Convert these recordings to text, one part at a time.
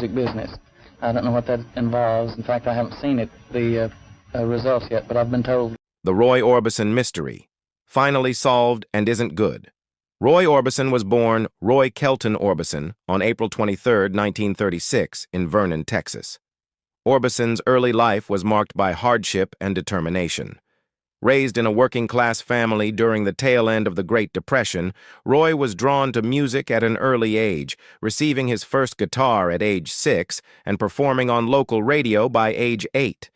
music business. I don't know what that involves. In fact, I haven't seen the results yet, but I've been told. The Roy Orbison mystery. Finally solved and isn't good. Roy Orbison was born Roy Kelton Orbison on April 23, 1936, in Vernon, Texas. Orbison's early life was marked by hardship and determination. Raised in a working-class family during the tail end of the Great Depression, Roy was drawn to music at an early age, receiving his first guitar at age 6 and performing on local radio by age 8.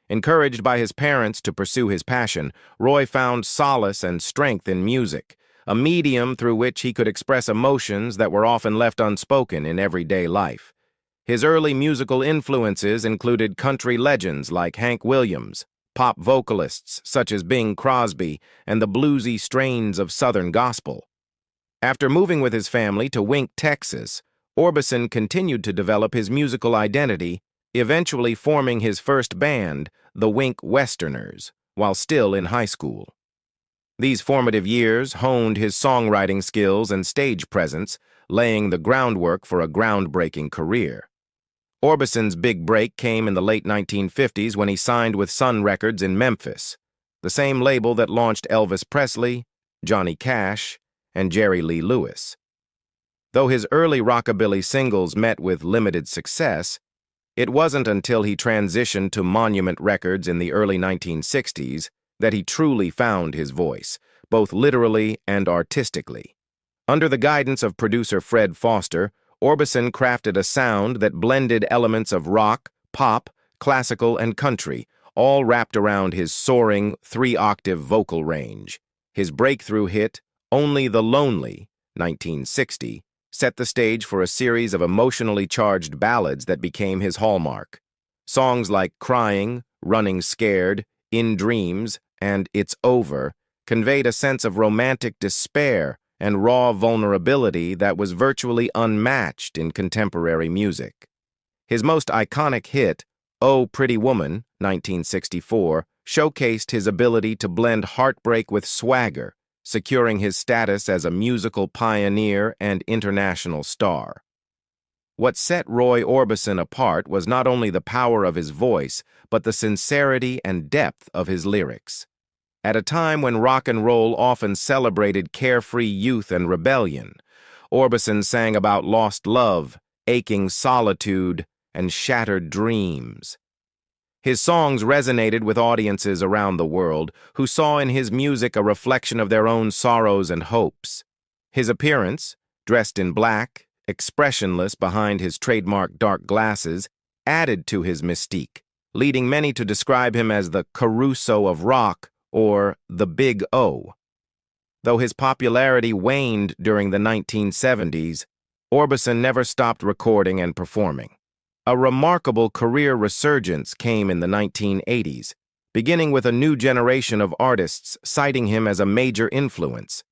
Encouraged by his parents to pursue his passion, Roy found solace and strength in music, a medium through which he could express emotions that were often left unspoken in everyday life. His early musical influences included country legends like Hank Williams, pop vocalists such as Bing Crosby, and the bluesy strains of Southern gospel. After moving with his family to Wink, Texas, Orbison continued to develop his musical identity, eventually forming his first band, the Wink Westerners, while still in high school. These formative years honed his songwriting skills and stage presence, laying the groundwork for a groundbreaking career. Orbison's big break came in the late 1950s when he signed with Sun Records in Memphis, the same label that launched Elvis Presley, Johnny Cash, and Jerry Lee Lewis. Though his early rockabilly singles met with limited success, it wasn't until he transitioned to Monument Records in the early 1960s that he truly found his voice, both literally and artistically. Under the guidance of producer Fred Foster, Orbison crafted a sound that blended elements of rock, pop, classical, and country, all wrapped around his soaring, 3-octave vocal range. His breakthrough hit, Only the Lonely, 1960, set the stage for a series of emotionally charged ballads that became his hallmark. Songs like Crying, Running Scared, In Dreams, and It's Over conveyed a sense of romantic despair and raw vulnerability that was virtually unmatched in contemporary music. His most iconic hit, Oh Pretty Woman, 1964, showcased his ability to blend heartbreak with swagger, securing his status as a musical pioneer and international star. What set Roy Orbison apart was not only the power of his voice, but the sincerity and depth of his lyrics. At a time when rock and roll often celebrated carefree youth and rebellion, Orbison sang about lost love, aching solitude, and shattered dreams. His songs resonated with audiences around the world who saw in his music a reflection of their own sorrows and hopes. His appearance, dressed in black, expressionless behind his trademark dark glasses, added to his mystique, leading many to describe him as the Caruso of rock or the Big O. Though his popularity waned during the 1970s, Orbison never stopped recording and performing. A remarkable career resurgence came in the 1980s, beginning with a new generation of artists citing him as a major influence.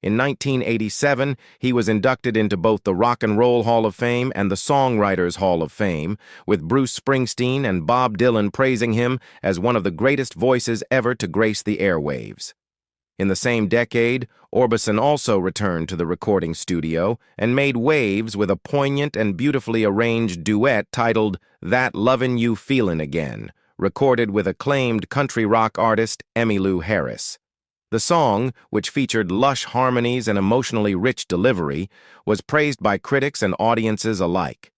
In 1987, he was inducted into both the Rock and Roll Hall of Fame and the Songwriters Hall of Fame, with Bruce Springsteen and Bob Dylan praising him as one of the greatest voices ever to grace the airwaves. In the same decade, Orbison also returned to the recording studio and made waves with a poignant and beautifully arranged duet titled That Lovin' You Feelin' Again, recorded with acclaimed country rock artist Emmylou Harris. The song, which featured lush harmonies and emotionally rich delivery, was praised by critics and audiences alike.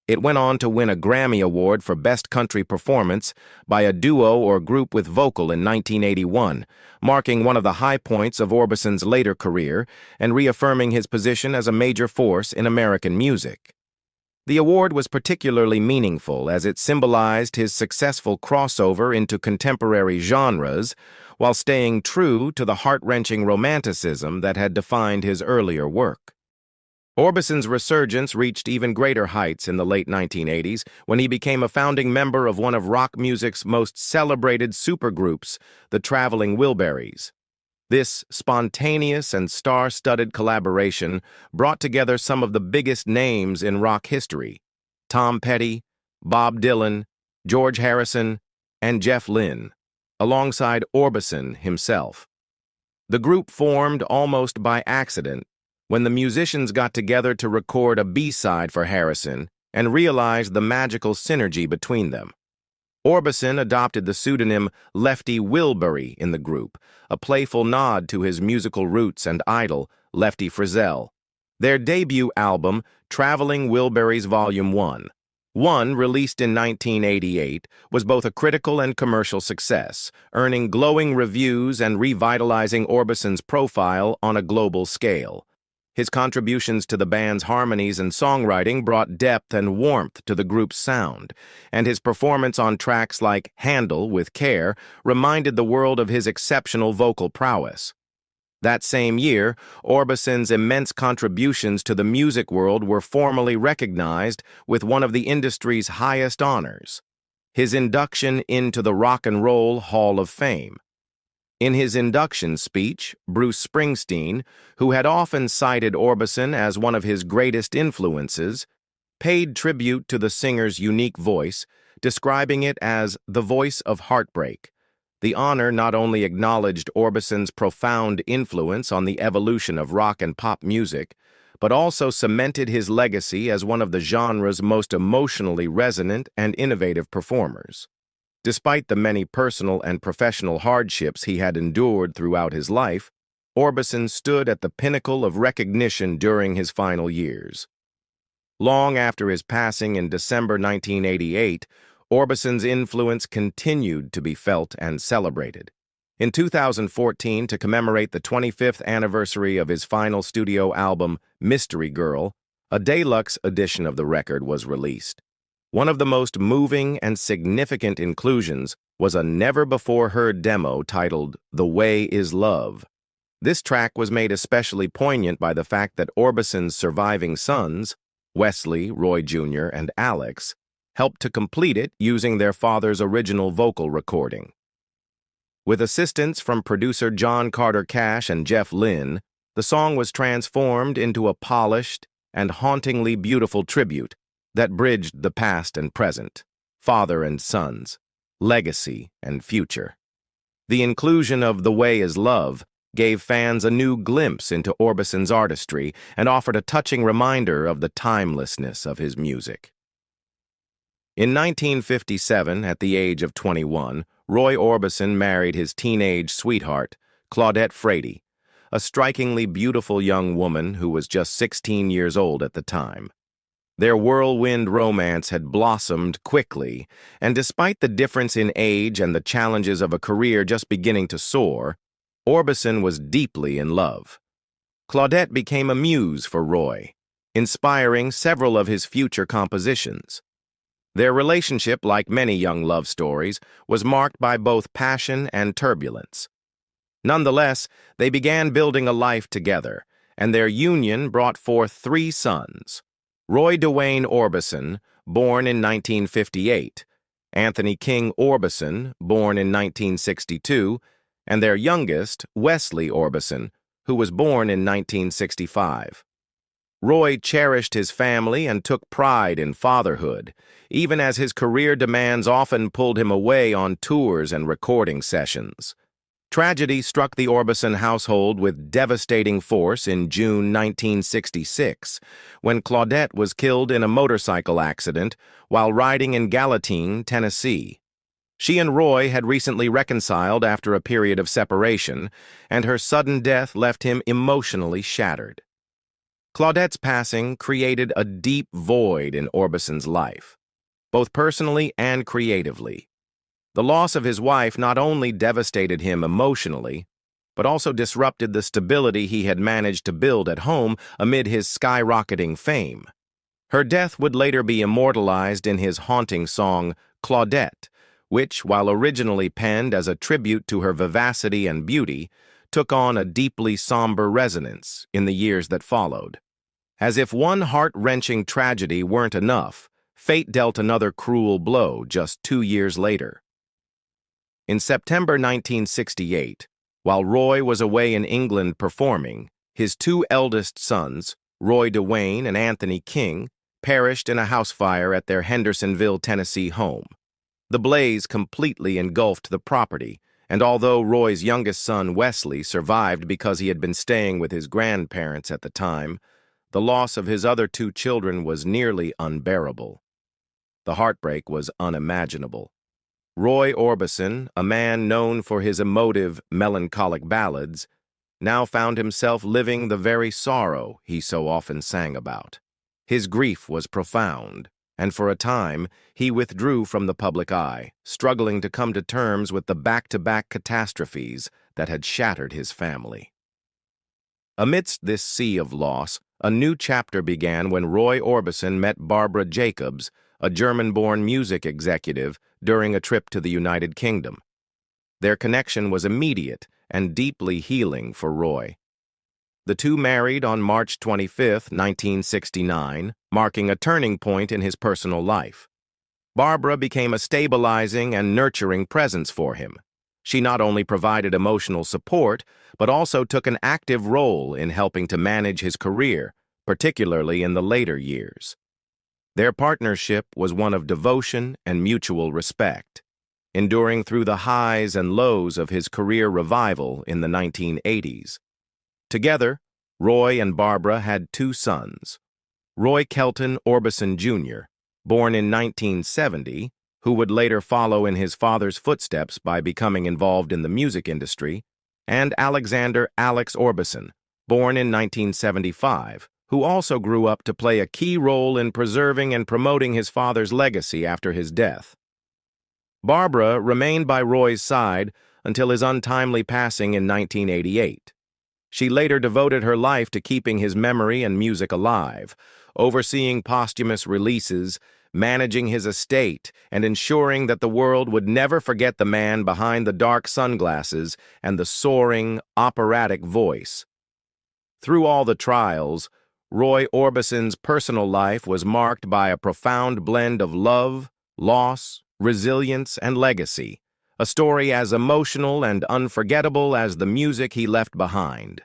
It went on to win a Grammy Award for Best Country Performance by a duo or group with vocal in 1981, marking one of the high points of Orbison's later career and reaffirming his position as a major force in American music. The award was particularly meaningful as it symbolized his successful crossover into contemporary genres while staying true to the heart-wrenching romanticism that had defined his earlier work. Orbison's resurgence reached even greater heights in the late 1980s when he became a founding member of one of rock music's most celebrated supergroups, the Traveling Wilburys. This spontaneous and star-studded collaboration brought together some of the biggest names in rock history: Tom Petty, Bob Dylan, George Harrison, and Jeff Lynne, alongside Orbison himself. The group formed almost by accident when the musicians got together to record a B-side for Harrison, and realized the magical synergy between them. Orbison adopted the pseudonym Lefty Wilbury in the group, a playful nod to his musical roots and idol, Lefty Frizzell. Their debut album, Traveling Wilburys Volume 1, released in 1988, was both a critical and commercial success, earning glowing reviews and revitalizing Orbison's profile on a global scale. His contributions to the band's harmonies and songwriting brought depth and warmth to the group's sound, and his performance on tracks like Handle with Care reminded the world of his exceptional vocal prowess. That same year, Orbison's immense contributions to the music world were formally recognized with one of the industry's highest honors, his induction into the Rock and Roll Hall of Fame. In his induction speech, Bruce Springsteen, who had often cited Orbison as one of his greatest influences, paid tribute to the singer's unique voice, describing it as the voice of heartbreak. The honor not only acknowledged Orbison's profound influence on the evolution of rock and pop music, but also cemented his legacy as one of the genre's most emotionally resonant and innovative performers. Despite the many personal and professional hardships he had endured throughout his life, Orbison stood at the pinnacle of recognition during his final years. Long after his passing in December 1988, Orbison's influence continued to be felt and celebrated. In 2014, to commemorate the 25th anniversary of his final studio album, Mystery Girl, a deluxe edition of the record was released. One of the most moving and significant inclusions was a never-before-heard demo titled The Way Is Love. This track was made especially poignant by the fact that Orbison's surviving sons, Wesley, Roy Jr., and Alex, helped to complete it using their father's original vocal recording. With assistance from producer John Carter Cash and Jeff Lynne, the song was transformed into a polished and hauntingly beautiful tribute that bridged the past and present, father and sons, legacy and future. The inclusion of The Way Is Love gave fans a new glimpse into Orbison's artistry and offered a touching reminder of the timelessness of his music. In 1957, at the age of 21, Roy Orbison married his teenage sweetheart, Claudette Frady, a strikingly beautiful young woman who was just 16 years old at the time. Their whirlwind romance had blossomed quickly, and despite the difference in age and the challenges of a career just beginning to soar, Orbison was deeply in love. Claudette became a muse for Roy, inspiring several of his future compositions. Their relationship, like many young love stories, was marked by both passion and turbulence. Nonetheless, they began building a life together, and their union brought forth 3 sons: Roy Dwayne Orbison, born in 1958, Anthony King Orbison, born in 1962, and their youngest, Wesley Orbison, who was born in 1965. Roy cherished his family and took pride in fatherhood, even as his career demands often pulled him away on tours and recording sessions. Tragedy struck the Orbison household with devastating force in June 1966, when Claudette was killed in a motorcycle accident while riding in Gallatin, Tennessee. She and Roy had recently reconciled after a period of separation, and her sudden death left him emotionally shattered. Claudette's passing created a deep void in Orbison's life, both personally and creatively. The loss of his wife not only devastated him emotionally, but also disrupted the stability he had managed to build at home amid his skyrocketing fame. Her death would later be immortalized in his haunting song, Claudette, which, while originally penned as a tribute to her vivacity and beauty, took on a deeply somber resonance in the years that followed. As if one heart-wrenching tragedy weren't enough, fate dealt another cruel blow just 2 years later. In September 1968, while Roy was away in England performing, his 2 eldest sons, Roy Dwayne and Anthony King, perished in a house fire at their Hendersonville, Tennessee home. The blaze completely engulfed the property, and although Roy's youngest son, Wesley, survived because he had been staying with his grandparents at the time, the loss of his other two children was nearly unbearable. The heartbreak was unimaginable. Roy Orbison, a man known for his emotive, melancholic ballads, now found himself living the very sorrow he so often sang about. His grief was profound, and for a time he withdrew from the public eye, struggling to come to terms with the back-to-back catastrophes that had shattered his family. Amidst this sea of loss, a new chapter began when Roy Orbison met Barbara Jacobs, a German-born music executive, during a trip to the United Kingdom. Their connection was immediate and deeply healing for Roy. The two married on March 25, 1969, marking a turning point in his personal life. Barbara became a stabilizing and nurturing presence for him. She not only provided emotional support, but also took an active role in helping to manage his career, particularly in the later years. Their partnership was one of devotion and mutual respect, enduring through the highs and lows of his career revival in the 1980s. Together, Roy and Barbara had two sons, Roy Kelton Orbison Jr., born in 1970, who would later follow in his father's footsteps by becoming involved in the music industry, and Alexander Alex Orbison, born in 1975, who also grew up to play a key role in preserving and promoting his father's legacy after his death. Barbara remained by Roy's side until his untimely passing in 1988. She later devoted her life to keeping his memory and music alive, overseeing posthumous releases, managing his estate, and ensuring that the world would never forget the man behind the dark sunglasses and the soaring, operatic voice. Through all the trials, Roy Orbison's personal life was marked by a profound blend of love, loss, resilience, and legacy, a story as emotional and unforgettable as the music he left behind.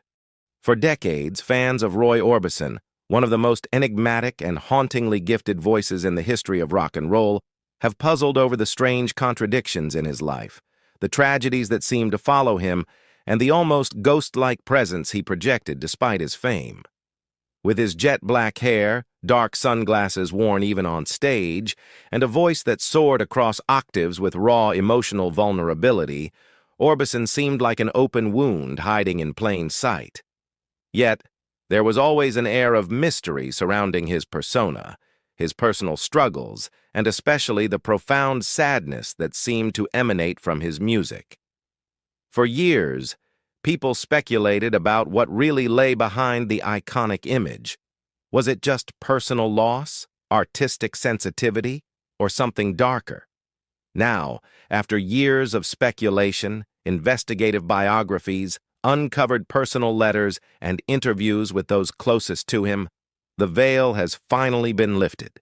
For decades, fans of Roy Orbison, one of the most enigmatic and hauntingly gifted voices in the history of rock and roll, have puzzled over the strange contradictions in his life, the tragedies that seemed to follow him, and the almost ghost-like presence he projected despite his fame. With his jet-black hair, dark sunglasses worn even on stage, and a voice that soared across octaves with raw emotional vulnerability, Orbison seemed like an open wound hiding in plain sight. Yet, there was always an air of mystery surrounding his persona, his personal struggles, and especially the profound sadness that seemed to emanate from his music. For years, people speculated about what really lay behind the iconic image. Was it just personal loss, artistic sensitivity, or something darker? Now, after years of speculation, investigative biographies, uncovered personal letters, and interviews with those closest to him, the veil has finally been lifted.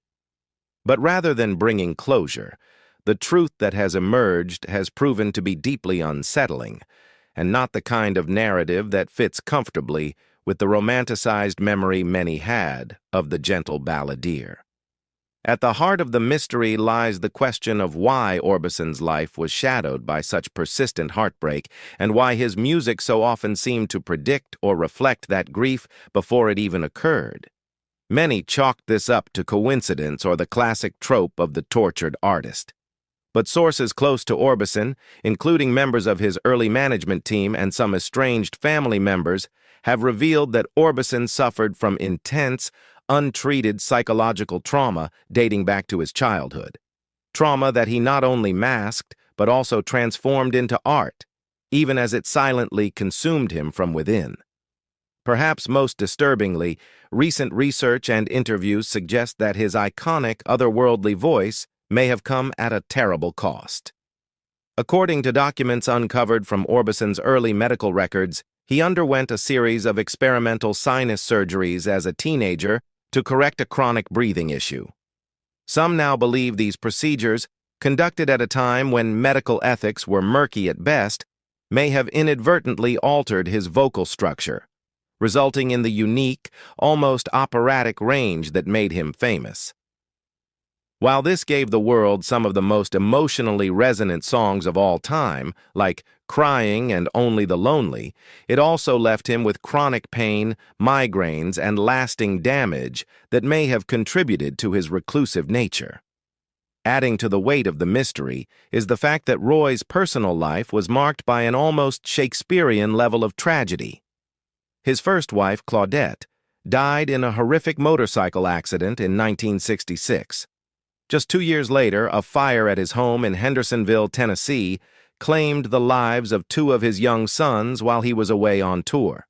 But rather than bringing closure, the truth that has emerged has proven to be deeply unsettling, and not the kind of narrative that fits comfortably with the romanticized memory many had of the gentle balladeer. At the heart of the mystery lies the question of why Orbison's life was shadowed by such persistent heartbreak, and why his music so often seemed to predict or reflect that grief before it even occurred. Many chalked this up to coincidence or the classic trope of the tortured artist. But sources close to Orbison, including members of his early management team and some estranged family members, have revealed that Orbison suffered from intense, untreated psychological trauma dating back to his childhood. Trauma that he not only masked, but also transformed into art, even as it silently consumed him from within. Perhaps most disturbingly, recent research and interviews suggest that his iconic, otherworldly voice may have come at a terrible cost. According to documents uncovered from Orbison's early medical records, he underwent a series of experimental sinus surgeries as a teenager to correct a chronic breathing issue. Some now believe these procedures, conducted at a time when medical ethics were murky at best, may have inadvertently altered his vocal structure, resulting in the unique, almost operatic range that made him famous. While this gave the world some of the most emotionally resonant songs of all time, like Crying and Only the Lonely, it also left him with chronic pain, migraines, and lasting damage that may have contributed to his reclusive nature. Adding to the weight of the mystery is the fact that Roy's personal life was marked by an almost Shakespearean level of tragedy. His first wife, Claudette, died in a horrific motorcycle accident in 1966. Just 2 years later, a fire at his home in Hendersonville, Tennessee, claimed the lives of 2 of his young sons while he was away on tour.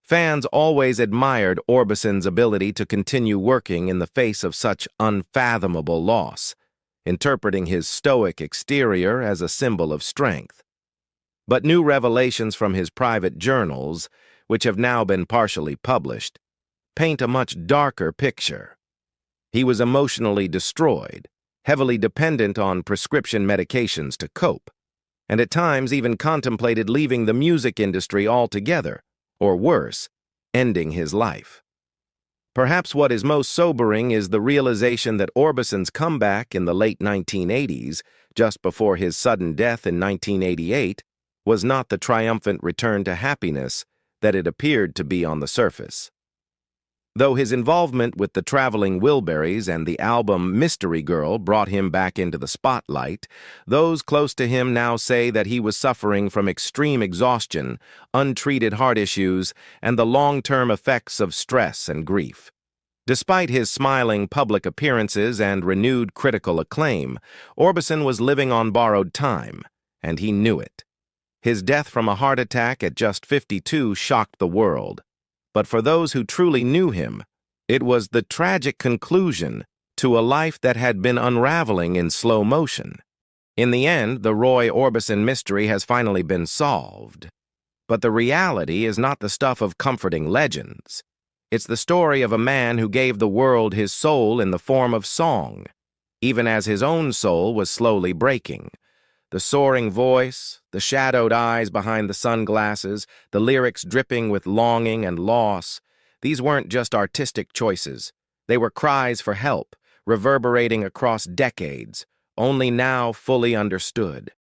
Fans always admired Orbison's ability to continue working in the face of such unfathomable loss, interpreting his stoic exterior as a symbol of strength. But new revelations from his private journals, which have now been partially published, paint a much darker picture. He was emotionally destroyed, heavily dependent on prescription medications to cope, and at times even contemplated leaving the music industry altogether, or worse, ending his life. Perhaps what is most sobering is the realization that Orbison's comeback in the late 1980s, just before his sudden death in 1988, was not the triumphant return to happiness that it appeared to be on the surface. Though his involvement with the Traveling Wilburys and the album Mystery Girl brought him back into the spotlight, those close to him now say that he was suffering from extreme exhaustion, untreated heart issues, and the long-term effects of stress and grief. Despite his smiling public appearances and renewed critical acclaim, Orbison was living on borrowed time, and he knew it. His death from a heart attack at just 52 shocked the world. But for those who truly knew him, it was the tragic conclusion to a life that had been unraveling in slow motion. In the end, the Roy Orbison mystery has finally been solved. But the reality is not the stuff of comforting legends. It's the story of a man who gave the world his soul in the form of song, even as his own soul was slowly breaking. The soaring voice, the shadowed eyes behind the sunglasses, the lyrics dripping with longing and loss, these weren't just artistic choices. They were cries for help, reverberating across decades, only now fully understood.